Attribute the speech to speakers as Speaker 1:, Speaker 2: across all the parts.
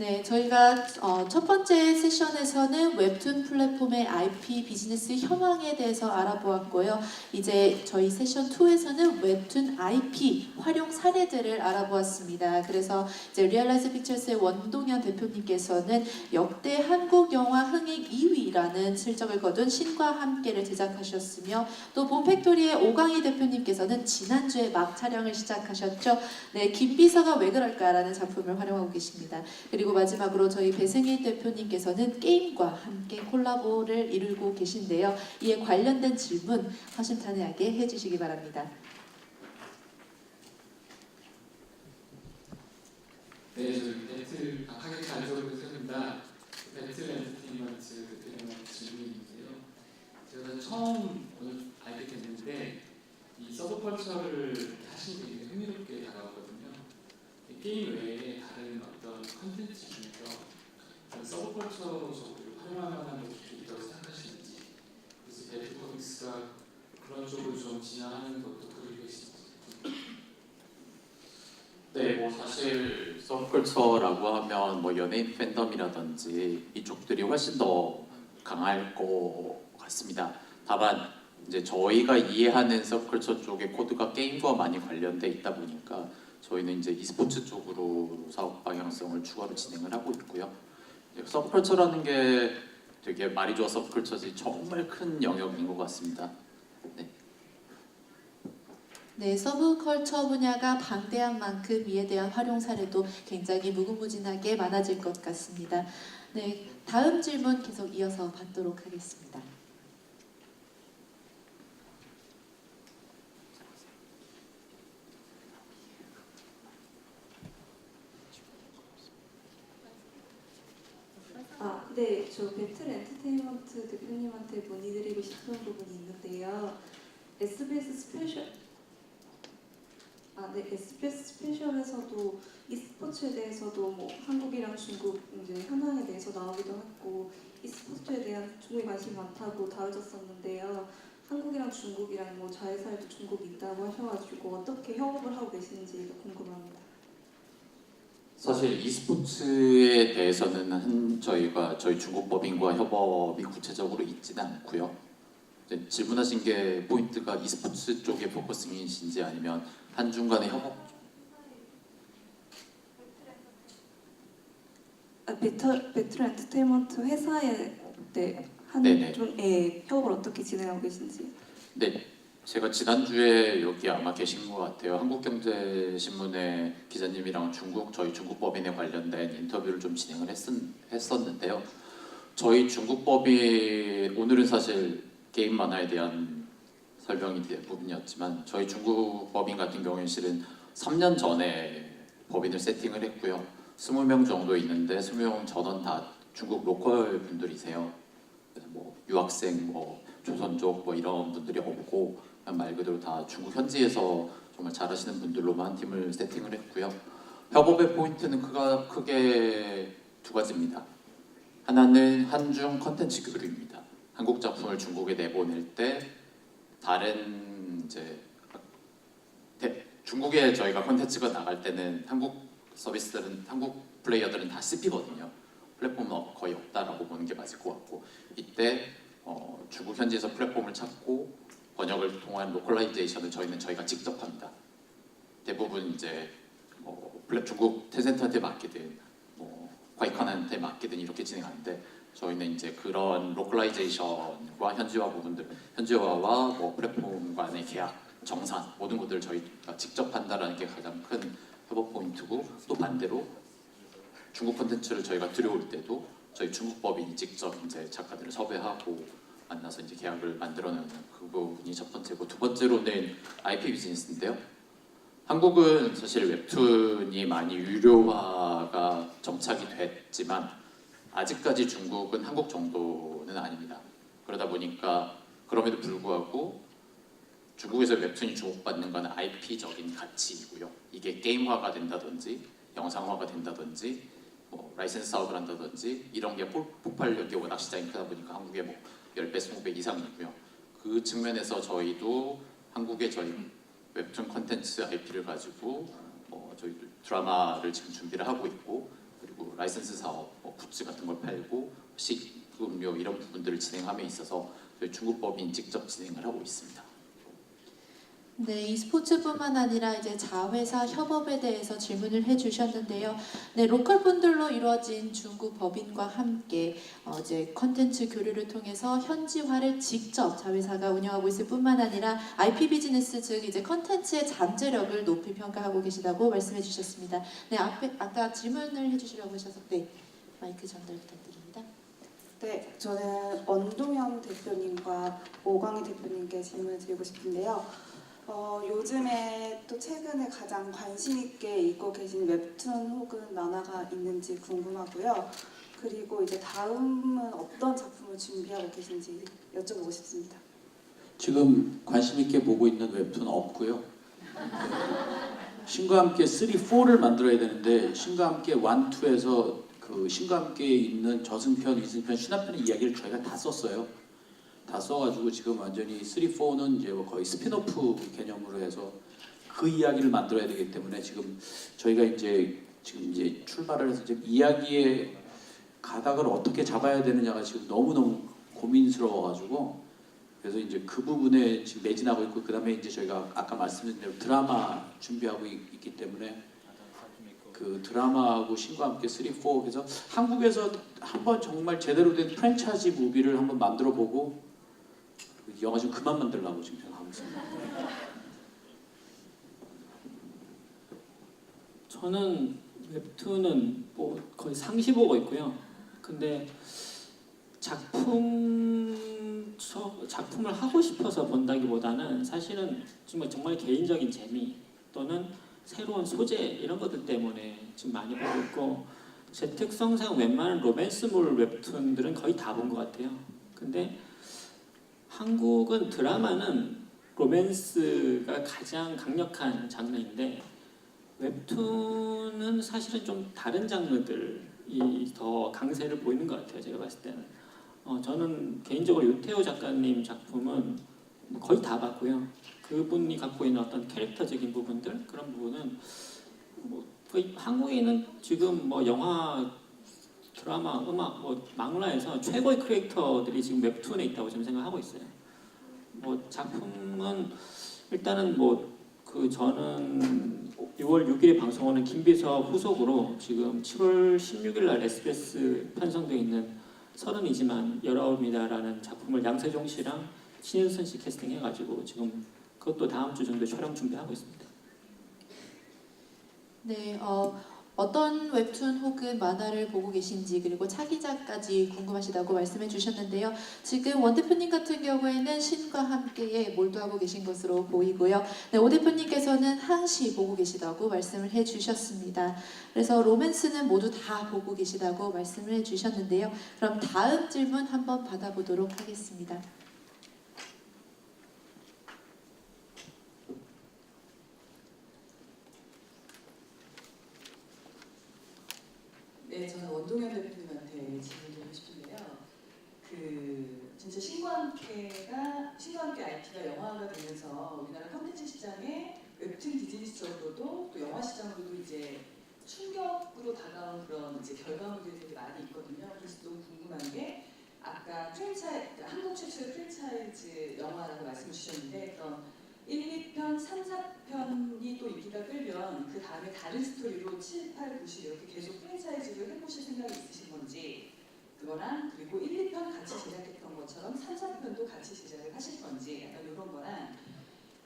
Speaker 1: 네, 저희가 첫 번째 세션에서는 웹툰 플랫폼의 IP 비즈니스 현황에 대해서 알아보았고요. 이제 저희 세션 2에서는 웹툰 IP 활용 사례들을 알아보았습니다. 그래서 이제 리얼라이즈 픽처스의 원동현 대표님께서는 역대 한국 영화 흥행 2위라는 실적을 거둔 신과 함께를 제작하셨으며 또 봄팩토리의 오강희 대표님께서는 지난주에 막 촬영을 시작하셨죠. 네, 김비서가 왜 그럴까라는 작품을 활용하고 계십니다. 그리고 마지막으로 저희 배승일 대표님께서는 게임과 함께 콜라보를 이루고 계신데요. 이에 관련된 질문 허심탄회하게 해주시기 바랍니다.
Speaker 2: 네, 저희 배틀 강하게 간접으로 세웁니다. 배틀 엔터테인먼트 질문이 있는데요. 제가 처음 오늘 알게 됐는데 이 서브컬처를 하시는 게 되게 흥미롭게 다가오거든요. 게임 외에 다른 어떤 컨텐츠 중에서 서브컬처적으로 활용할 만한 것이 있다고 생각하시는지, 그래서 배틀 코믹스가 그런 쪽으로 좀 진화하는 것도 그리고 계신지.
Speaker 3: 네, 뭐 사실 서브컬처라고 하면 뭐 연예인 팬덤이라든지 이쪽들이 훨씬 더 강할 것 같습니다. 다만 이제 저희가 이해하는 서브컬처 쪽의 코드가 게임과 많이 관련돼 있다 보니까 저희는 이제 e스포츠 쪽으로 사업 방향성을 추가로 진행을 하고 있고요. 서브컬처라는 게 되게 말이 좋아 서브컬처지 정말 큰 영역인 것 같습니다. 네.
Speaker 1: 네, 서브컬처 분야가 방대한 만큼 이에 대한 활용 사례도 굉장히 무궁무진하게 많아질 것 같습니다. 네, 다음 질문 계속 이어서 받도록 하겠습니다.
Speaker 4: 네, 저 배틀 엔터테인먼트 대표님한테 문의드리고 싶은 부분이 있는데요. SBS 스페셜에서도 e스포츠에 대해서도 뭐 한국이랑 중국 이제 현황에 대해서 나오기도 했고 e스포츠에 대한 중국이 관심이 많다고 다뤄졌었는데요. 한국이랑 중국이랑 뭐 자회사에도 중국이 있다고 하셔가지고 어떻게 협업을 하고 계시는지 궁금합니다.
Speaker 3: 사실 e스포츠에 대해서는 저희 중국 법인과 협업이 구체적으로 있지는 않고요. 질문하신 게 포인트가 e스포츠 쪽의 포커싱이신지 아니면 한중 간의 협업?
Speaker 4: 배틀 엔터테인먼트 회사에 한중에 협업을 어떻게 진행하고 계신지.
Speaker 3: 네, 제가 지난주에 여기 아마 계신 것 같아요. 한국경제신문의 기자님이랑 저희 중국 법인에 관련된 인터뷰를 좀 진행을 했었는데요. 저희 중국 법인, 오늘은 사실 게임 만화에 대한 설명이 대부분이었지만 저희 중국 법인 같은 경우에는 실은 3년 전에 법인을 세팅을 했고요. 20명 정도 있는데 20명 전원 다 중국 로컬 분들이세요. 그래서 뭐 유학생, 뭐 조선족 뭐 이런 분들이 없고 말 그대로 다 중국 현지에서 정말 잘하시는 분들로만 팀을 세팅을 했고요. 협업의 포인트는 크게 두 가지입니다. 하나는 한중 컨텐츠 교류입니다. 한국 작품을 중국에 내보낼 때 다른 이제 중국에 저희가 컨텐츠가 나갈 때는 한국 플레이어들은 다 씹히거든요. 플랫폼은 거의 없다라고 보는 게 맞을 것 같고 이때 중국 현지에서 플랫폼을 찾고 번역을 통한 로컬라이제이션을 저희가 직접 합니다. 대부분 이제 중국 텐센트한테 맡기든 과이컨한테 맡기든 이렇게 진행하는데 저희는 이제 그런 로컬라이제이션과 현지화와 플랫폼 간의 계약, 정산 모든 것들을 저희가 직접 한다라는 게 가장 큰 협업 포인트고 또 반대로 중국 콘텐츠를 저희가 들여올 때도 저희 중국 법인이 직접 이제 작가들을 섭외하고 만나서 이제 계약을 만들어내는 그 부분이 첫 번째고 두 번째로는 IP 비즈니스인데요. 한국은 사실 웹툰이 많이 유료화가 정착이 됐지만 아직까지 중국은 한국 정도는 아닙니다. 그러다 보니까 그럼에도 불구하고 중국에서 웹툰이 주목받는 건 IP적인 가치이고요. 이게 게임화가 된다든지 영상화가 된다든지 라이센스 사업을 한다든지 이런 게 폭발력이 워낙 시장이 크다 보니까 한국의 10배, 20배 이상이고요. 그 측면에서 저희도 한국의 저희 웹툰 컨텐츠 IP를 가지고 저희도 드라마를 지금 준비를 하고 있고 그리고 라이선스 사업, 뭐 굿즈 같은 걸 팔고 식음료 이런 부분들을 진행함에 있어서 저희 중국 법인 직접 진행을 하고 있습니다.
Speaker 1: 네, e스포츠뿐만 아니라 이제 자회사 협업에 대해서 질문을 해주셨는데요. 네, 로컬 분들로 이루어진 중국 법인과 함께 이제 컨텐츠 교류를 통해서 현지화를 직접 자회사가 운영하고 있을 뿐만 아니라 IP 비즈니스 즉 이제 컨텐츠의 잠재력을 높이 평가하고 계시다고 말씀해 주셨습니다. 네, 앞에 아까 질문을 해주시려고 하셔서 네, 마이크 전달 부탁드립니다.
Speaker 5: 네, 저는 원동현 대표님과 오광희 대표님께 질문을 드리고 싶은데요. 요즘에 또 최근에 가장 관심 있게 읽고 계신 웹툰 혹은 만화가 있는지 궁금하고요. 그리고 이제 다음은 어떤 작품을 준비하고 계신지 여쭤보고 싶습니다.
Speaker 6: 지금 관심 있게 보고 있는 웹툰 없고요. 신과 함께 3, 4를 만들어야 되는데 신과 함께 1, 2에서 그 신과 함께 있는 저승편, 이승편, 신화편의 이야기를 저희가 다 썼어요. 다 써가지고 지금 완전히 3, 4는 이제 거의 스피노프 개념으로 해서 그 이야기를 만들어야 되기 때문에 저희가 지금 이제 출발을 해서 지금 이야기의 가닥을 어떻게 잡아야 되느냐가 지금 너무너무 고민스러워가지고 그래서 이제 그 부분에 지금 매진하고 있고 그다음에 이제 저희가 아까 말씀드린 대로 드라마 준비하고 있기 때문에 그 드라마하고 신과 함께 3, 4 그래서 한국에서 한번 정말 제대로 된 프랜차이즈 무비를 한번 만들어보고 영화 좀 그만 만들려고 지금 생각하고 있습니다.
Speaker 7: 저는 웹툰은 뭐 거의 상시 보고 있고요. 근데 작품을 하고 싶어서 본다기보다는 사실은 정말 개인적인 재미 또는 새로운 소재 이런 것들 때문에 지금 많이 보고 있고 제 특성상 웬만한 로맨스물 웹툰들은 거의 다 본 것 같아요. 근데 한국은 드라마는 로맨스가 가장 강력한 장르인데 웹툰은 사실은 좀 다른 장르들이 더 강세를 보이는 것 같아요. 제가 봤을 때는 저는 개인적으로 유태호 작가님 작품은 거의 다 봤고요. 그분이 갖고 있는 어떤 캐릭터적인 부분들 그런 부분은 뭐 거의 한국에는 지금 뭐 영화, 드라마, 음악, 뭐 만화에서 최고의 크리에이터들이 지금 웹툰에 있다고 저는 생각하고 있어요. 뭐 작품은 일단은 저는 6월 6일에 방송하는 김비서 후속으로 지금 7월 16일 날 SBS 편성되어 있는 30이지만 19입니다라는 작품을 양세종 씨랑 신윤선 씨 캐스팅해가지고 지금 그것도 다음 주 정도에 촬영 준비하고 있습니다.
Speaker 1: 네, 어떤 웹툰 혹은 만화를 보고 계신지 그리고 차기작까지 궁금하시다고 말씀해 주셨는데요. 지금 원 대표님 같은 경우에는 신과 함께에 몰두하고 계신 것으로 보이고요. 네, 오 대표님께서는 항시 보고 계시다고 말씀을 해 주셨습니다. 그래서 로맨스는 모두 다 보고 계시다고 말씀을 해 주셨는데요. 그럼 다음 질문 한번 받아보도록 하겠습니다.
Speaker 8: 네, 저는 원동현 대표님한테 질문드리고 싶은데요. 진짜 신과 함께 IP가 영화가 되면서 우리나라 콘텐츠 시장에 웹툰 비즈니스적으로도 또 영화 시장으로도 이제 충격으로 다가온 그런 이제 결과물들이 되게 많이 있거든요. 그래서 너무 궁금한 게 아까 한국 최초의 프랜차이즈 영화라고 말씀 주셨는데 그런 1, 2편, 3, 4편이 또 인기가 끌면 그 다음에 다른 스토리로 7, 8, 9, 10 이렇게 계속 프랜차이즈를 해보실 생각이 있으신 건지 그거랑 그리고 1, 2편 같이 제작했던 것처럼 3, 4편도 같이 제작을 하실 건지 약간 이런 거랑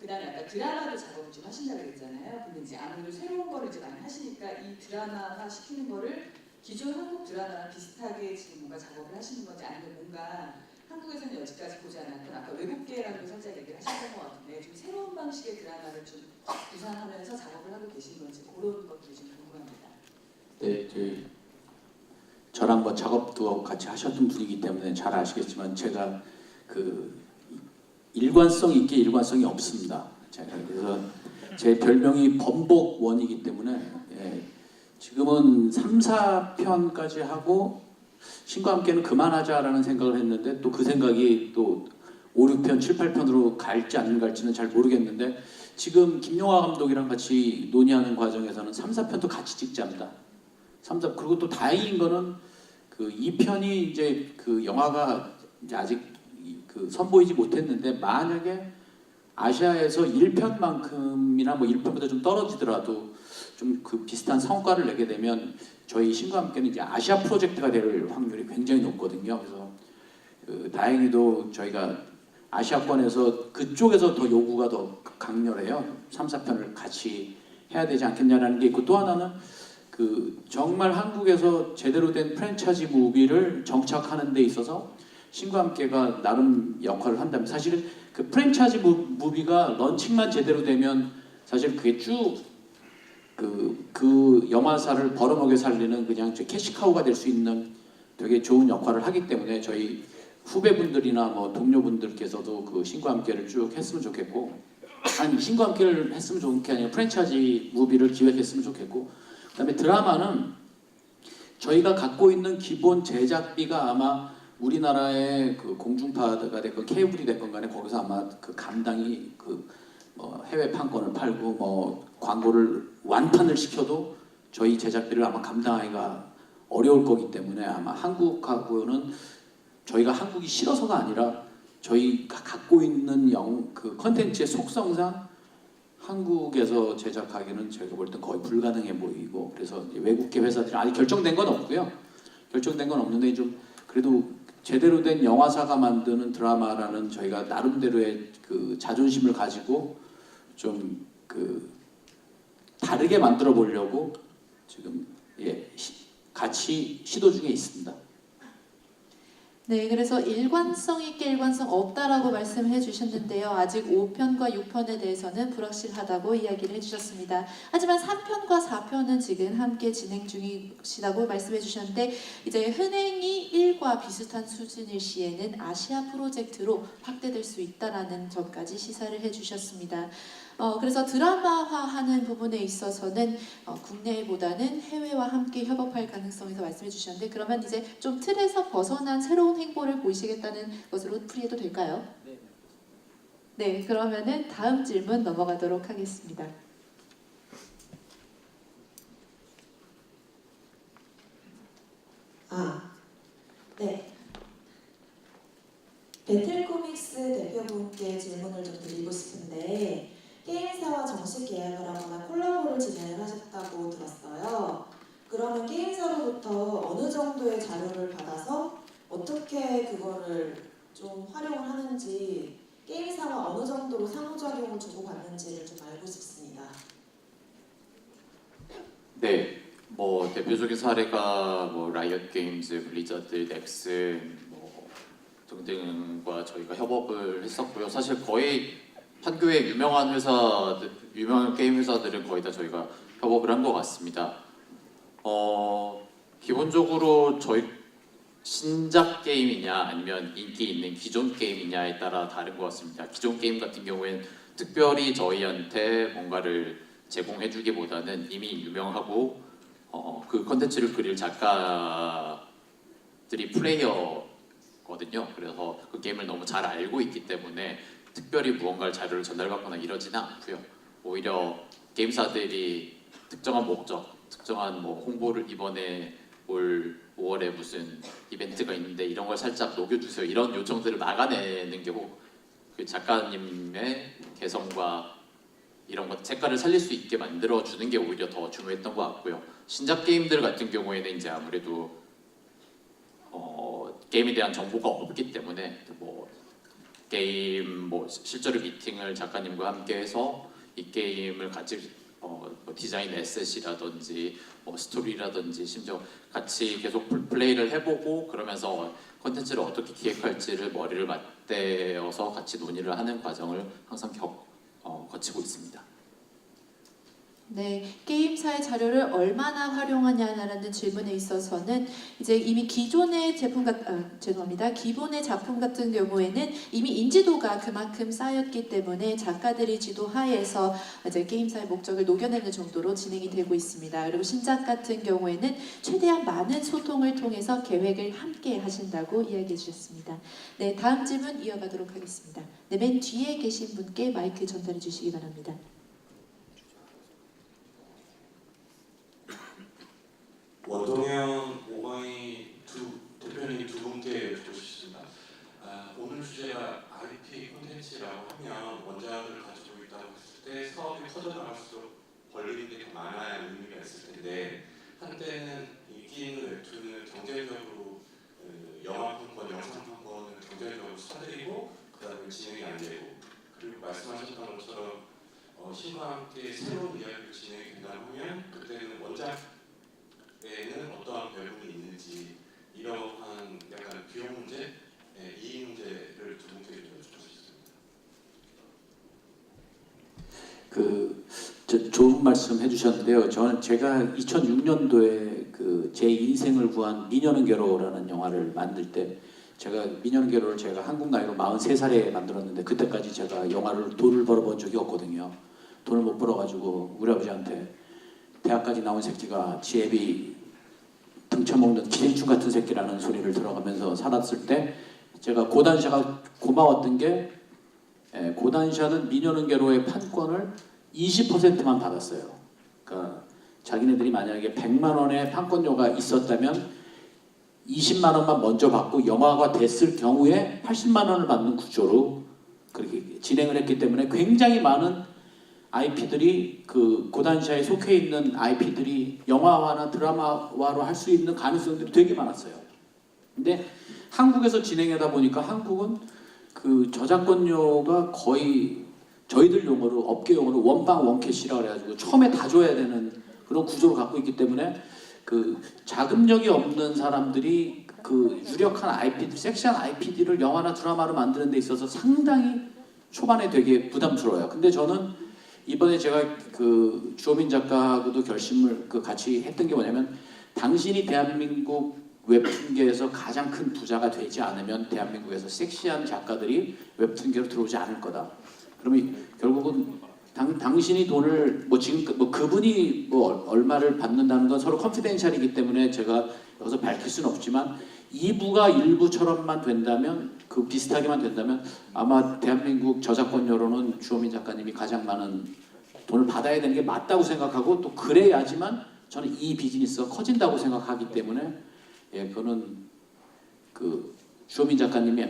Speaker 8: 그 다음에 아까 드라마를 작업을 좀 하신다고 그랬잖아요. 근데 이제 아무래도 새로운 거를 이제 많이 하시니까 이 드라마화 시키는 거를 기존 한국 드라마랑 비슷하게 지금 뭔가 작업을 하시는 건지 아니면 뭔가 한국에서는 여지까지 보지 않았던 아까 외국계라고 살짝 얘기를 하셨던 것 같은데 좀 새로운 방식의 드라마를 좀 구상하면서 작업을 하고 계신 건지 그런 것들이 좀 궁금합니다.
Speaker 6: 네, 저랑 뭐 작업도 같이 하셨던 분이기 때문에 잘 아시겠지만 제가 그 일관성 있게 일관성이 없습니다. 그래서 제 별명이 번복원이기 때문에 지금은 3, 4편까지 하고 신과 함께는 그만하자라는 생각을 했는데 또 그 생각이 또 5, 6편, 7, 8편으로 갈지 안 갈지는 잘 모르겠는데 지금 김용화 감독이랑 같이 논의하는 과정에서는 3, 4편도 같이 찍자입니다. 3사 그리고 또 다행인 거는 그 2편이 이제 그 영화가 이제 아직 그 선보이지 못했는데 만약에 아시아에서 1편만큼이나 뭐 1편보다 좀 떨어지더라도 좀 그 비슷한 성과를 내게 되면 저희 신과 함께는 이제 아시아 프로젝트가 될 확률이 굉장히 높거든요. 그래서 그 다행히도 저희가 아시아권에서 그쪽에서 더 요구가 더 강렬해요. 3, 4편을 같이 해야 되지 않겠냐라는 게 있고 또 하나는 그 정말 한국에서 제대로 된 프랜차이즈 무비를 정착하는 데 있어서 신과 함께가 나름 역할을 한다면 사실은 그 프랜차이즈 무비가 런칭만 제대로 되면 사실 그게 쭉 그 영화사를 벌어먹여 살리는 그냥 캐시카우가 될 수 있는 되게 좋은 역할을 하기 때문에 저희 후배분들이나 뭐 동료분들께서도 그 신과 함께를 쭉 했으면 좋겠고 아니 신과 함께를 했으면 좋은 게 아니라 프랜차이즈 무비를 기획했으면 좋겠고 그다음에 드라마는 저희가 갖고 있는 기본 제작비가 아마 우리나라의 그 공중파가 됐건 케이블이 됐건 간에 거기서 아마 그 감당이 그 뭐 해외 판권을 팔고 뭐 광고를 완판을 시켜도 저희 제작비를 아마 감당하기가 어려울 거기 때문에 아마 한국하고는 저희가 한국이 싫어서가 아니라 저희가 갖고 있는 그 컨텐츠의 속성상 한국에서 제작하기는 제가 볼 때 거의 불가능해 보이고 그래서 외국계 회사들이 아직 결정된 건 없고요. 결정된 건 없는데 좀 그래도 제대로 된 영화사가 만드는 드라마라는 저희가 나름대로의 그 자존심을 가지고 좀 그 다르게 만들어 보려고 지금 같이 시도 중에 있습니다.
Speaker 1: 네, 그래서 일관성 있게 일관성 없다라고 말씀해 주셨는데요. 아직 5편과 6편에 대해서는 불확실하다고 이야기를 해주셨습니다. 하지만 3편과 4편은 지금 함께 진행 중이시다고 말씀해 주셨는데 이제 흥행이 1과 비슷한 수준일 시에는 아시아 프로젝트로 확대될 수 있다라는 점까지 시사를 해주셨습니다. 그래서 드라마화하는 부분에 있어서는 국내보다는 해외와 함께 협업할 가능성에서 말씀해 주셨는데 그러면 이제 좀 틀에서 벗어난 새로운 행보를 보이시겠다는 것으로 풀이해도 될까요? 네, 그러면은 다음 질문 넘어가도록 하겠습니다.
Speaker 9: 네. 배틀코믹스 대표분께 질문을 좀 드리고 싶은데 게임사와 정식 계약을 하거나 콜라보를 진행을 하셨다고 들었어요. 그러면 게임사로부터 어느 정도의 자료를 받아서 어떻게 그거를 좀 활용을 하는지 게임사와 어느 정도로 상호작용을 주고받는지를 좀 알고 싶습니다.
Speaker 3: 네, 뭐 대표적인 사례가 뭐 라이엇 게임즈, 블리자드, 넥슨 뭐 등등과 저희가 협업을 했었고요. 사실 거의 판교의 유명한 회사들, 유명한 게임 회사들은 거의 다 저희가 협업을 한 것 같습니다. 기본적으로 저희 신작 게임이냐 아니면 인기 있는 기존 게임이냐에 따라 다른 것 같습니다. 기존 게임 같은 경우에는 특별히 저희한테 뭔가를 제공해주기보다는 이미 유명하고 그 컨텐츠를 그릴 작가들이 플레이어거든요. 그래서 그 게임을 너무 잘 알고 있기 때문에 특별히 무언가를 자료를 전달받거나 이러지는 않고요. 오히려 게임사들이 특정한 목적, 특정한 뭐 홍보를 이번에 올 5월에 무슨 이벤트가 있는데 이런 걸 살짝 녹여주세요. 이런 요청들을 막아내는 게 그 작가님의 개성과 이런 것 색깔을 살릴 수 있게 만들어주는 게 오히려 더 중요했던 것 같고요. 신작 게임들 같은 경우에는 이제 아무래도 게임에 대한 정보가 없기 때문에 뭐 게임 뭐 실제로 미팅을 작가님과 함께 해서 이 게임을 같이 뭐 디자인 에셋이라든지 뭐 스토리라든지 심지어 같이 계속 플레이를 해보고 그러면서 콘텐츠를 어떻게 기획할지를 머리를 맞대어서 같이 논의를 하는 과정을 항상 거치고 있습니다.
Speaker 1: 네, 게임사의 자료를 얼마나 활용하냐라는 질문에 있어서는 이제 이미 기존의 기본의 작품 같은 경우에는 이미 인지도가 그만큼 쌓였기 때문에 작가들이 지도하에서 이제 게임사의 목적을 녹여내는 정도로 진행이 되고 있습니다. 그리고 신작 같은 경우에는 최대한 많은 소통을 통해서 계획을 함께 하신다고 이야기해 주셨습니다. 네, 다음 질문 이어가도록 하겠습니다. 네, 맨 뒤에 계신 분께 마이크 전달해 주시기 바랍니다.
Speaker 10: 원동현, 오광희 대표님 두 분께 여쭙고 싶습니다. 오늘 주제가 IP 콘텐츠라고 하면 원작을 가지고 있다고 했을 때 사업이 커져나갈수록 벌리는 게 더 많아야 의미가 있을 텐데 한때는 인기 있는 웹툰을 경제적으로 영화 판권, 영상 판권을 경제적으로 사들이고 그다음에 진행이 안 되고 그리고 말씀하셨던 것처럼 신과 함께 새로운 이야기를 진행이 된다고 하면 그때는 원작에는 어떠한 배분이 있는지 이러한 약간 비용 문제, 이익 문제를 두 분께 좀 여쭙고 싶습니다.
Speaker 6: 좋은 말씀 해주셨는데요. 제가 2006년도에 제 인생을 구한 미녀는 괴로워라는 영화를 만들 때 제가 미녀는 괴로워를 제가 한국 나이로 43살에 만들었는데 그때까지 제가 돈을 벌어본 적이 없거든요. 돈을 못 벌어가지고 우리 아버지한테 대학까지 나온 새끼가 지 애비 등쳐먹는 기생충 같은 새끼라는 소리를 들어가면서 살았을 때 제가 고단샤가 고마웠던 게 고단샤는 미녀는 괴로워의 판권을 20%만 받았어요. 그러니까 자기네들이 만약에 100만 원의 판권료가 있었다면 20만 원만 먼저 받고 영화가 됐을 경우에 80만 원을 받는 구조로 그렇게 진행을 했기 때문에 굉장히 많은 IP들이 고단샤에 속해 있는 IP들이 영화화나 드라마화로 할 수 있는 가능성들이 되게 많았어요. 근데 한국에서 진행하다 보니까 한국은 저작권료가 거의 저희들 용어로 업계 용어로 원방 원캐시라 그래가지고 처음에 다 줘야 되는 그런 구조를 갖고 있기 때문에 자금력이 없는 사람들이 유력한 IP들, 섹시한 IP들을 영화나 드라마로 만드는 데 있어서 상당히 초반에 되게 부담스러워요. 근데 저는 이번에 제가 주호민 작가하고도 결심을 같이 했던 게 뭐냐면 당신이 대한민국 웹툰계에서 가장 큰 부자가 되지 않으면 대한민국에서 섹시한 작가들이 웹툰계로 들어오지 않을 거다. 그러면 결국은 당신이 돈을 그분이 얼마를 받는다는 건 서로 컨피덴셜이기 때문에 제가 여기서 밝힐 수는 없지만 2부가 1부처럼만 된다면 비슷하게만 된다면 아마 대한민국 저작권료로는 주호민 작가님이 가장 많은 돈을 받아야 되는 게 맞다고 생각하고 또 그래야지만 저는 이 비즈니스가 커진다고 생각하기 때문에 그거는 주호민 작가님이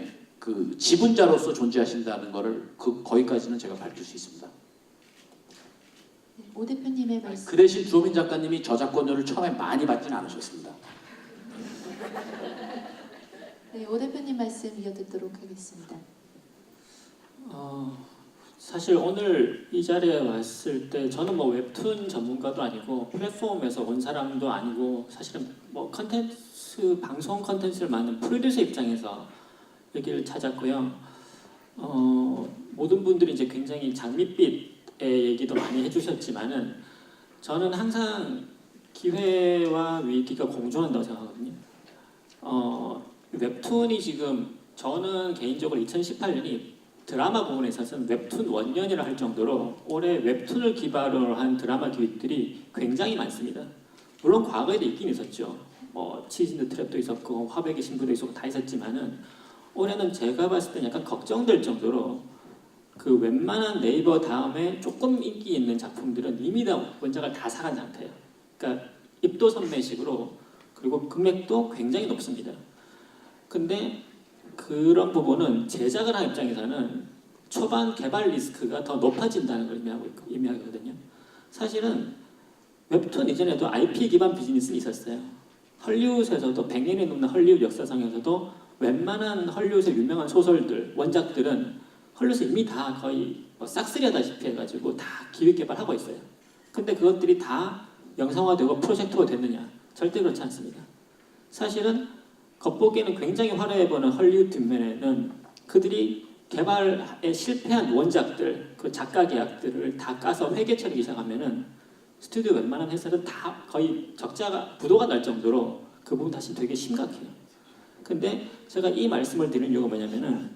Speaker 6: 지분자로서 존재하신다는 거를 거기까지는 제가 밝힐 수 있습니다.
Speaker 1: 네, 오 대표님의 말씀.
Speaker 6: 그 대신 주호민 작가님이 저작권료를 처음에 많이 받지는 않으셨습니다.
Speaker 1: 네, 오 대표님 말씀 이어듣도록 하겠습니다.
Speaker 7: 사실 오늘 이 자리에 왔을 때 저는 웹툰 전문가도 아니고 플랫폼에서 온 사람도 아니고 사실은 방송 컨텐츠를 만든 프로듀서 입장에서 여기를 찾았고요. 모든 분들이 이제 굉장히 장밋빛의 얘기도 많이 해주셨지만은 저는 항상 기회와 위기가 공존한다고 생각하거든요. 웹툰이 지금 저는 개인적으로 2018년이 드라마 부분에 있어서는 웹툰 원년이라 할 정도로 올해 웹툰을 기반으로 한 드라마 기획들이 굉장히 많습니다. 물론 과거에도 있긴 있었죠. 치즈 인 더 트랩도 있었고 화백의 신부도 있었고 다 있었지만은 올해는 제가 봤을 때 약간 걱정될 정도로 웬만한 네이버 다음에 조금 인기 있는 작품들은 이미 다 원작을 다 사간 상태예요. 그러니까 입도선매식으로 그리고 금액도 굉장히 높습니다. 근데 그런 부분은 제작을 한 입장에서는 초반 개발 리스크가 더 높아진다는 걸 의미하거든요. 사실은 웹툰 이전에도 IP 기반 비즈니스는 있었어요. 헐리우드에서도 100년이 넘는 헐리우드 역사상에서도 웬만한 헐리우드의 유명한 소설들, 원작들은 헐리우드에서 이미 다 거의 싹쓸이하다시피 해가지고 다 기획 개발하고 있어요. 근데 그것들이 다 영상화되고 프로젝트가 됐느냐? 절대 그렇지 않습니다. 사실은 겉보기에는 굉장히 화려해 보이는 헐리우드 뒷면에는 그들이 개발에 실패한 원작들, 작가 계약들을 다 까서 회계 처리기 시작하면은 스튜디오 웬만한 회사는 다 거의 적자가 부도가 날 정도로 그 부분 다시 되게 심각해요. 근데 제가 이 말씀을 드리는 이유가 뭐냐면은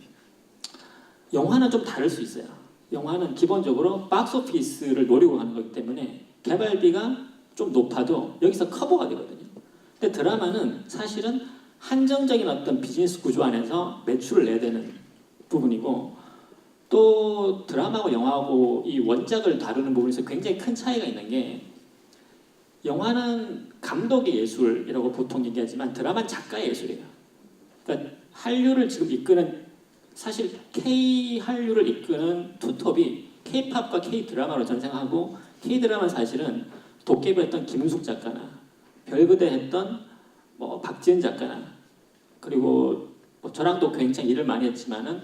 Speaker 7: 영화는 좀 다를 수 있어요. 영화는 기본적으로 박스오피스를 노리고 가는 거기 때문에 개발비가 좀 높아도 여기서 커버가 되거든요. 근데 드라마는 사실은 한정적인 어떤 비즈니스 구조 안에서 매출을 내야 되는 부분이고 또 드라마하고 영화하고 이 원작을 다루는 부분에서 굉장히 큰 차이가 있는 게 영화는 감독의 예술이라고 보통 얘기하지만 드라마는 작가의 예술이에요. 그러니까 한류를 지금 이끄는 사실 K 한류를 이끄는 투톱이 K-팝과 K-드라마로 저는 생각하고 K-드라마는 사실은 도깨비 했던 김은숙 작가나 별그대 했던 뭐 박지은 작가나 그리고 뭐 저랑도 굉장히 일을 많이 했지만은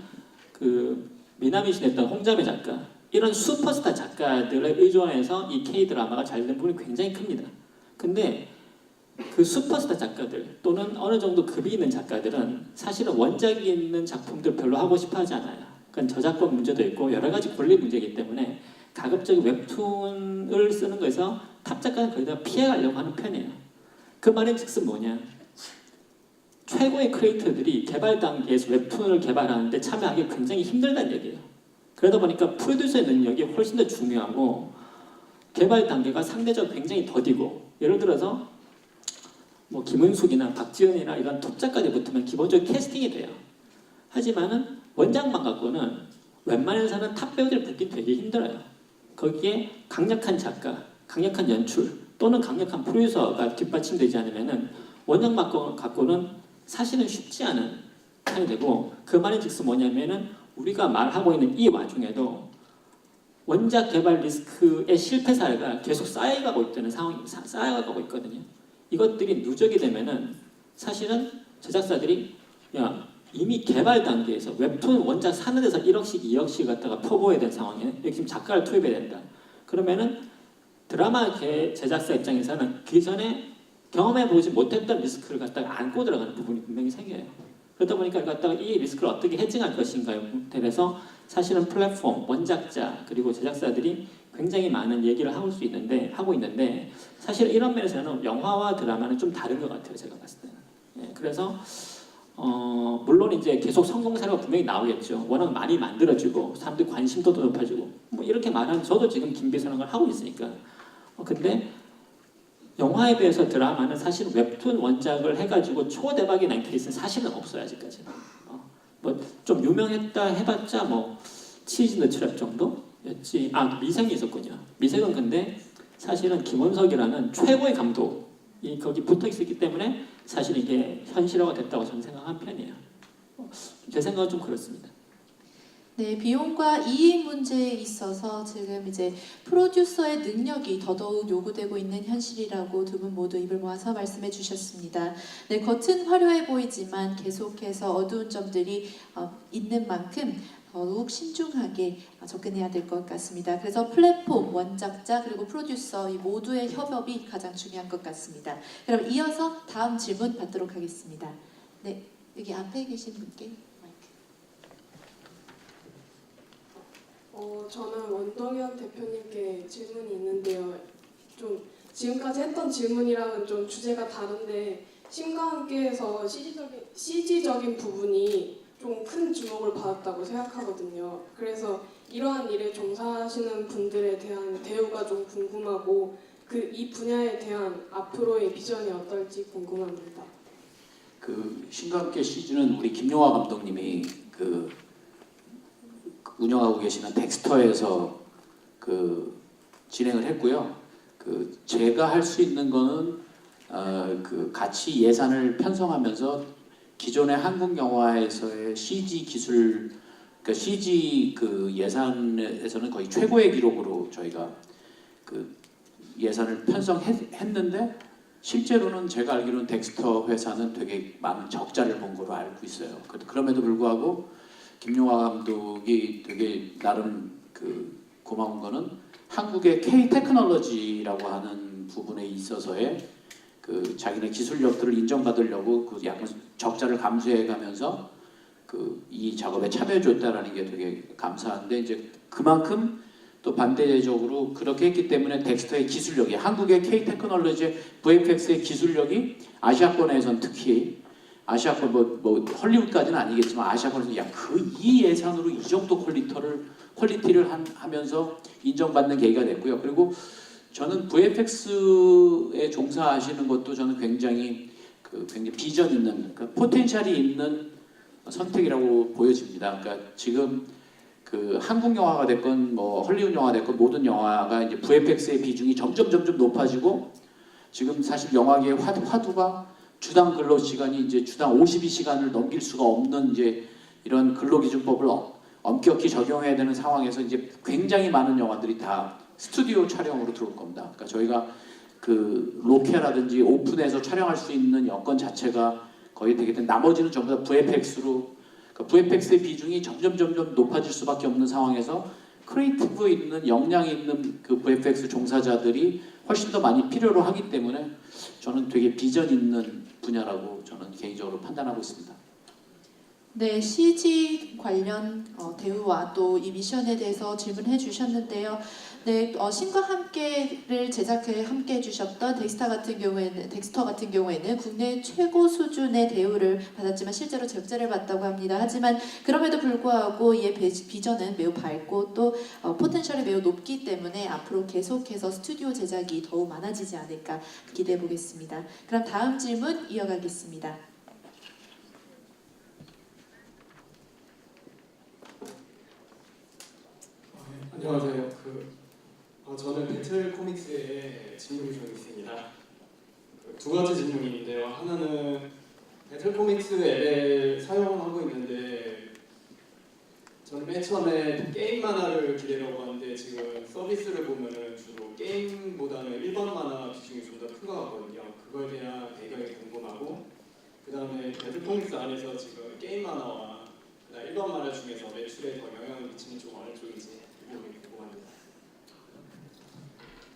Speaker 7: 그 미나미신 했던 홍자매 작가 이런 슈퍼스타 작가들을 의존해서 이 K-드라마가 잘 된 부분이 굉장히 큽니다. 근데 그 슈퍼스타 작가들 또는 어느 정도 급이 있는 작가들은 사실은 원작이 있는 작품들 별로 하고 싶어 하지 않아요. 그건 저작권 문제도 있고 여러 가지 권리 문제이기 때문에 가급적이 웹툰을 쓰는 거에서 탑 작가는 거의 다 피해가려고 하는 편이에요. 그 말인 즉슨 뭐냐? 최고의 크리에이터들이 개발 단계에서 웹툰을 개발하는데 참여하기 굉장히 힘들다는 얘기예요. 그러다 보니까 프로듀서의 능력이 훨씬 더 중요하고 개발 단계가 상대적으로 굉장히 더디고 예를 들어서 뭐 김은숙이나 박지은이나 이런 톱 작가들이 붙으면 기본적으로 캐스팅이 돼요. 하지만은 원작만 갖고는 웬만해서는 탑 배우들 붙기 되게 힘들어요. 거기에 강력한 작가, 강력한 연출 또는 강력한 프로듀서가 뒷받침되지 않으면은 원작만 갖고는 사실은 쉽지 않은 상황이 되고 그 말인즉슨 뭐냐면은 우리가 말하고 있는 이 와중에도 원작 개발 리스크의 실패 사례가 계속 쌓여가고 있다는 상황이 쌓여가고 있거든요. 이것들이 누적이 되면은 사실은 제작사들이 야 이미 개발 단계에서 웹툰 원작 사는 데서 1억씩 2억씩 갖다가 퍼부어야 되는 상황이에요. 여기 지금 작가를 투입해야 된다. 그러면은 드라마 제작사 입장에서는 그 전에 경험해보지 못했던 리스크를 갖다가 안고 들어가는 부분이 분명히 생겨요. 그러다 보니까 이걸 갖다가 이 리스크를 어떻게 해칭할 것인가요? 그래서 사실은 플랫폼, 원작자 그리고 제작사들이 굉장히 많은 얘기를 하고 있는데 사실 이런 면에서는 영화와 드라마는 좀 다른 것 같아요. 제가 봤을 때는. 예, 그래서 물론 이제 계속 성공 사례가 분명히 나오겠죠. 워낙 많이 만들어지고 사람들 관심도 더 높아지고 뭐 이렇게 말하면 저도 지금 김비서는 걸 하고 있으니까. 근데 영화에 비해서 드라마는 사실 웹툰 원작을 해가지고 초대박이 난 케이스는 사실은 없어요 아직까지는. 뭐 좀 유명했다 해봤자 뭐 치즈 더 트랩 정도였지. 미생이 있었군요. 미생은 근데 사실은 김원석이라는 최고의 감독이 거기 붙어 있었기 때문에 사실 이게 현실화가 됐다고 저는 생각한 편이에요. 제 생각은 좀 그렇습니다.
Speaker 1: 네, 비용과 이익 문제에 있어서 지금 이제 프로듀서의 능력이 더더욱 요구되고 있는 현실이라고 두 분 모두 입을 모아서 말씀해 주셨습니다. 네, 겉은 화려해 보이지만 계속해서 어두운 점들이 있는 만큼 더욱 신중하게 접근해야 될 것 같습니다. 그래서 플랫폼, 원작자 그리고 프로듀서 이 모두의 협업이 가장 중요한 것 같습니다. 그럼 이어서 다음 질문 받도록 하겠습니다. 네, 여기 앞에 계신 분께.
Speaker 11: 저는 원동현 대표님께 질문이 있는데요. 좀 지금까지 했던 질문이랑은 좀 주제가 다른데 심과 함께해서 CG적인 부분이 좀 큰 주목을 받았다고 생각하거든요. 그래서 이러한 일에 종사하시는 분들에 대한 대우가 좀 궁금하고 이 분야에 대한 앞으로의 비전이 어떨지 궁금합니다.
Speaker 6: 그 신과 함께 CG는 우리 김용화 감독님이 그 운영하고 계시는 덱스터에서 그 진행을 했고요. 그 제가 할 수 있는 거는 그 같이 예산을 편성하면서 기존의 한국 영화에서의 CG 기술, 그러니까 CG 그 예산에서는 거의 최고의 기록으로 저희가 그 예산을 편성했는데 실제로는 제가 알기로는 덱스터 회사는 되게 많은 적자를 본 걸로 알고 있어요. 그럼에도 불구하고 김용화 감독이 되게 나름 그 고마운 거는 한국의 K 테크놀로지라고 하는 부분에 있어서의 그 자기네 기술력들을 인정받으려고 그 약간 적자를 감수해가면서 그 이 작업에 참여해줬다라는 게 되게 감사한데 이제 그만큼 또 반대적으로 그렇게 했기 때문에 덱스터의 기술력이 한국의 K 테크놀로지 VFX의 기술력이 아시아권에선 특히 아시아권 뭐 헐리우드까지는 아니겠지만 아시아권에서 이 예산으로 이 정도 퀄리티를 하면서 인정받는 계기가 됐고요. 그리고 저는 VFX에 종사하시는 것도 저는 굉장히 비전 있는 포텐셜이 있는 선택이라고 보여집니다. 그러니까 지금 그 한국 영화가 됐건 뭐 헐리우드 영화가 됐건 모든 영화가 이제 VFX의 비중이 점점 높아지고 지금 사실 영화계 화두가 주당 근로 시간이 이제 주당 52시간을 넘길 수가 없는 이제 이런 근로기준법을 엄격히 적용해야 되는 상황에서 이제 굉장히 많은 영화들이 다 스튜디오 촬영으로 들어올 겁니다. 그러니까 저희가 그 로케라든지 오픈해서 촬영할 수 있는 여건 자체가 거의 되게 된 나머지는 전부 다 VFX로 그러니까 VFX의 비중이 점점 높아질 수밖에 없는 상황에서 크리에이티브 있는 역량이 있는 그 VFX 종사자들이 훨씬 더 많이 필요로 하기 때문에 저는 되게 비전 있는 분야라고 저는 개인적으로 판단하고 있습니다.
Speaker 1: 네, CG 관련 대우와 또 이 미션에 대해서 질문해 주셨는데요. 네, 신과 함께를 제작해 함께 해주셨던 덱스터 같은 경우에는 국내 최고 수준의 대우를 받았지만 실제로 적자를 봤다고 합니다. 하지만 그럼에도 불구하고 이의 비전은 매우 밝고 또 포텐셜이 매우 높기 때문에 앞으로 계속해서 스튜디오 제작이 더욱 많아지지 않을까 기대해 보겠습니다. 그럼 다음 질문 이어가겠습니다.
Speaker 12: 안녕하세요. 저는 배틀 코믹스에 질문이 좀 있습니다. 두 가지 질문이 있는데요. 하나는 배틀 코믹스 앱을 사용하고 있는데 저는 맨 처음에 게임 만화를 기대려고 하는데 지금 서비스를 보면은 주로 게임보다는 일반 만화 비중이 좀 더 큰 것 같거든요. 그거에 대한 배경이 궁금하고 그 다음에 배틀 코믹스 안에서 지금 게임 만화와 일반 만화 중에서 매출에 더 영향을 미치는 쪽 어느 쪽인지 궁금합니다.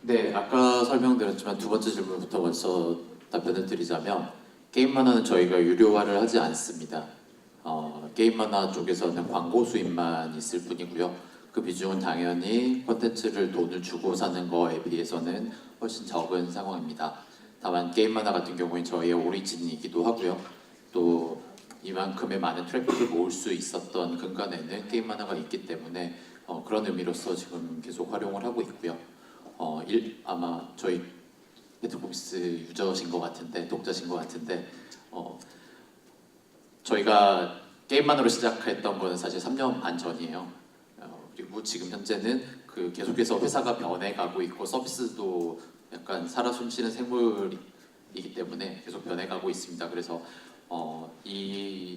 Speaker 3: 네, 아까 설명드렸지만 두 번째 질문부터 먼저 답변을 드리자면 게임 만화는 저희가 유료화를 하지 않습니다. 게임 만화 쪽에서는 광고 수입만 있을 뿐이고요. 그 비중은 당연히 콘텐츠를 돈을 주고 사는 거에 비해서는 훨씬 적은 상황입니다. 다만 게임 만화 같은 경우는 저희의 오리진이기도 하고요. 또 이만큼의 많은 트래픽을 모을 수 있었던 근간에는 게임 만화가 있기 때문에 그런 의미로서 지금 계속 활용을 하고 있고요. 아마 저희 배틀코믹스 유저신 것 같은데 독자신 것 같은데 저희가 게임만으로 시작했던 거는 사실 3년 반 전이에요. 그리고 지금 현재는 그 계속해서 회사가 변해가고 있고 서비스도 약간 살아 숨쉬는 생물이기 때문에 계속 변해가고 있습니다. 그래서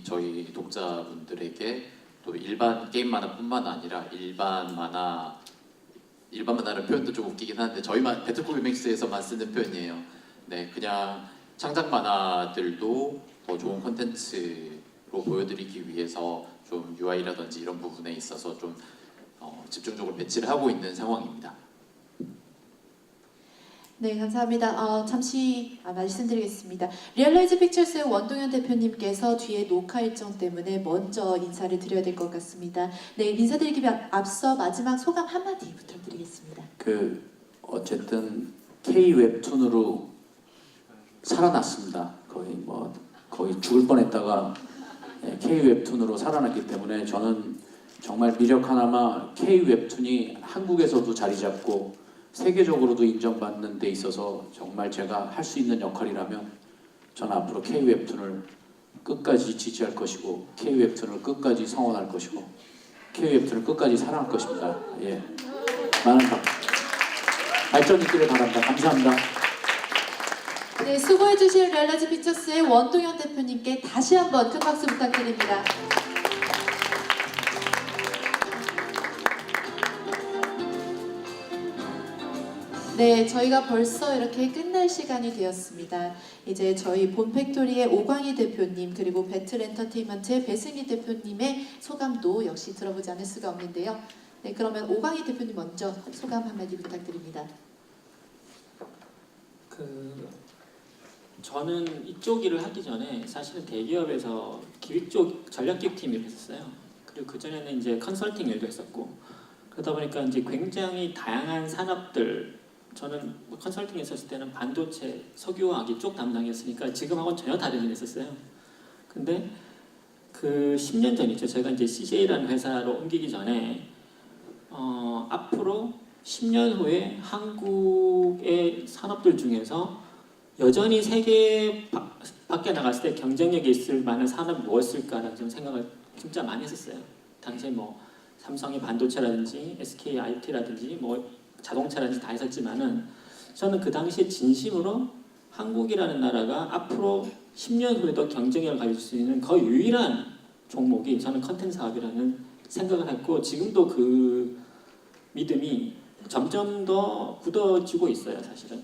Speaker 3: 저희 독자분들에게 또 일반 게임 만화뿐만 아니라 일반 만화라는 표현도 좀 웃기긴 한데 저희만 배틀코믹스에서만 쓰는 표현이에요. 네, 그냥 창작 만화들도 더 좋은 콘텐츠로 보여드리기 위해서 좀 UI라든지 이런 부분에 있어서 좀 집중적으로 배치를 하고 있는 상황입니다.
Speaker 1: 네, 감사합니다. 잠시 말씀드리겠습니다. 리얼라이즈 픽처스의 원동현 대표님께서 뒤에 녹화 일정 때문에 먼저 인사를 드려야 될 것 같습니다. 네, 인사드리기 앞서 마지막 소감 한마디 부탁드리겠습니다.
Speaker 6: 어쨌든 K 웹툰으로 살아났습니다. 거의 죽을 뻔했다가 K 웹툰으로 살아났기 때문에 저는 정말 미력 하나마 K 웹툰이 한국에서도 자리 잡고 세계적으로도 인정받는 데 있어서 정말 제가 할 수 있는 역할이라면 저는 앞으로 K 웹툰을 끝까지 지지할 것이고 K 웹툰을 끝까지 성원할 것이고 K 웹툰을 끝까지 사랑할 것입니다. 예, 많은 발전 있기를 바랍니다. 감사합니다.
Speaker 1: 네, 수고해주신 리얼라이즈 픽처스의 원동현 대표님께 다시 한번 큰 박수 부탁드립니다. 네, 저희가 벌써 이렇게 끝날 시간이 되었습니다. 이제 저희 본팩토리의 오광희 대표님 그리고 배틀 엔터테인먼트의 배승희 대표님의 소감도 역시 들어보지 않을 수가 없는데요. 네, 그러면 오광희 대표님 먼저 소감 한마디 부탁드립니다.
Speaker 7: 저는 이쪽 일을 하기 전에 사실은 대기업에서 기획 쪽 전략기획팀 일을 했었어요. 그리고 그 전에는 이제 컨설팅 일도 했었고 그러다 보니까 이제 굉장히 다양한 산업들 저는 컨설팅 했었을 때는 반도체, 석유화학 이쪽 담당이었으니까 지금하고는 전혀 다른 일 했었어요. 근데 그 10년 전이죠. 제가 이제 CJ라는 회사로 옮기기 전에 앞으로 10년 후에 한국의 산업들 중에서 여전히 세계 밖에 나갔을 때 경쟁력이 있을 만한 산업이 무엇일까라는 좀 생각을 진짜 많이 했었어요. 당시에 삼성의 반도체라든지 SK IT라든지 자동차라든지 다 했었지만은 저는 그 당시에 진심으로 한국이라는 나라가 앞으로 10년 후에도 경쟁력을 가질 수 있는 거의 유일한 종목이 저는 컨텐츠 사업이라는 생각을 했고 지금도 그 믿음이 점점 더 굳어지고 있어요, 사실은.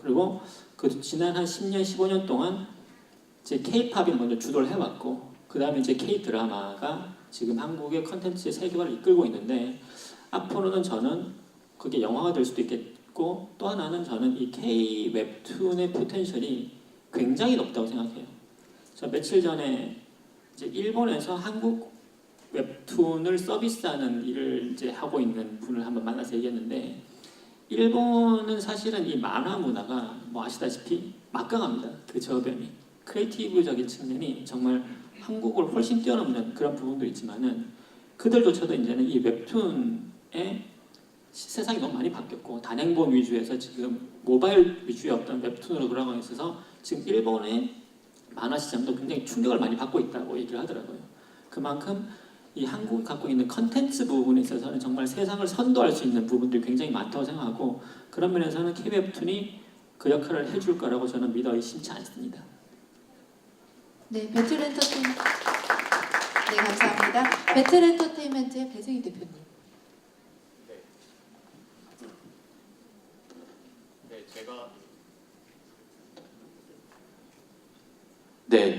Speaker 7: 그리고 그 지난 한 10년, 15년 동안 이제 K-팝이 먼저 주도를 해왔고 그 다음에 이제 K-드라마가 지금 한국의 컨텐츠의 세계화를 이끌고 있는데 앞으로는 저는 그게 영화가 될 수도 있겠고 또 하나는 저는 이 K-웹툰의 포텐셜이 굉장히 높다고 생각해요. 저 며칠 전에 이제 일본에서 한국 웹툰을 서비스하는 일을 이제 하고 있는 분을 한번 만나서 얘기했는데 일본은 사실은 이 만화 문화가 뭐 아시다시피 막강합니다. 그 저변이 크리에이티브적인 측면이 정말 한국을 훨씬 뛰어넘는 그런 부분도 있지만은 그들조차도 이제는 이 웹툰의 세상이 너무 많이 바뀌었고 단행본 위주에서 지금 모바일 위주의 어떤 웹툰으로 돌아가고 있어서 지금 일본의 만화 시장도 굉장히 충격을 많이 받고 있다고 얘기를 하더라고요. 그만큼 이 한국이 갖고 있는 컨텐츠 부분에 있어서는 정말 세상을 선도할 수 있는 부분들이 굉장히 많다고 생각하고 그런 면에서는 K-웹툰이 그 역할을 해줄 거라고 저는 믿어 의심치 않습니다.
Speaker 1: 네, 배틀엔터테인먼트. 네, 감사합니다. 배틀엔터테인먼트의 배승희 대표님.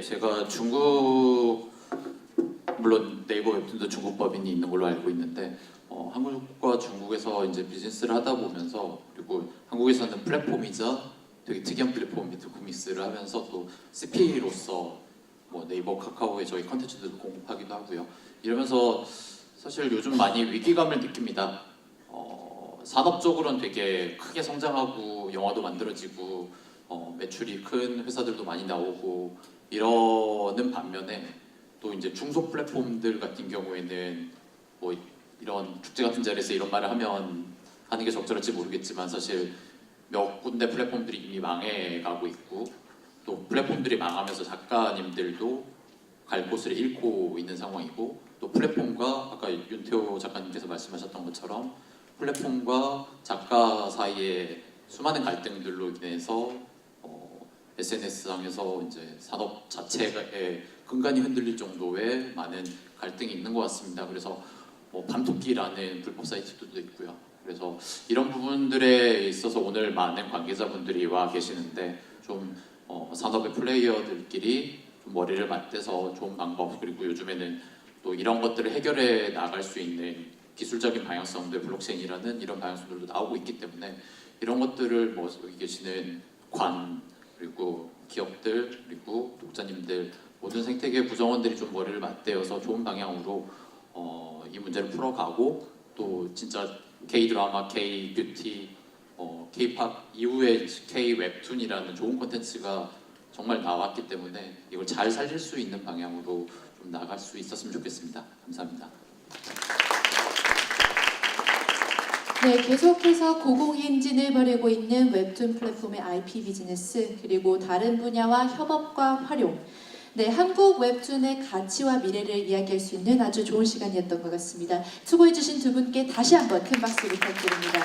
Speaker 3: 제가 중국 물론 네이버 웹툰도 중국 법인이 있는 걸로 알고 있는데 한국과 중국에서 이제 비즈니스를 하다 보면서 그리고 한국에서는 플랫폼이자 되게 특이한 플랫폼 배틀코믹스를 하면서 또 CP로서 뭐 네이버 카카오에 저희 컨텐츠들도 공급하기도 하고요. 이러면서 사실 요즘 많이 위기감을 느낍니다. 산업적으로는 되게 크게 성장하고 영화도 만들어지고 매출이 큰 회사들도 많이 나오고 이러는 반면에 또 이제 중소 플랫폼들 같은 경우에는 뭐 이런 축제 같은 자리에서 이런 말을 하는 게 적절할지 모르겠지만 사실 몇 군데 플랫폼들이 이미 망해가고 있고 또 플랫폼들이 망하면서 작가님들도 갈 곳을 잃고 있는 상황이고 또 플랫폼과 아까 윤태호 작가님께서 말씀하셨던 것처럼 플랫폼과 작가 사이에 수많은 갈등들로 인해서 SNS상에서 이제 산업 자체의 근간이 흔들릴 정도의 많은 갈등이 있는 것 같습니다. 그래서 밤토끼라는 불법 사이트도 있고요. 그래서 이런 부분들에 있어서 오늘 많은 관계자분들이 와 계시는데 좀 산업의 플레이어들끼리 좀 머리를 맞대서 좋은 방법 그리고 요즘에는 또 이런 것들을 해결해 나갈 수 있는 기술적인 방향성들 블록체인이라는 이런 방향성들도 나오고 있기 때문에 이런 것들을 뭐 여기 계시는 관 그리고 기업들 그리고 독자님들 모든 생태계 구성원들이 좀 머리를 맞대어서 좋은 방향으로 이 문제를 풀어가고 또 진짜 K-드라마, K-뷰티, K-팝 이후에 K-웹툰이라는 좋은 콘텐츠가 정말 나왔기 때문에 이걸 잘 살릴 수 있는 방향으로 좀 나갈 수 있었으면 좋겠습니다. 감사합니다.
Speaker 1: 네, 계속해서 고공행진을 벌이고 있는 웹툰 플랫폼의 IP 비즈니스 그리고 다른 분야와 협업과 활용 네, 한국 웹툰의 가치와 미래를 이야기할 수 있는 아주 좋은 시간이었던 것 같습니다. 수고해주신 두 분께 다시 한번 큰 박수 부탁드립니다.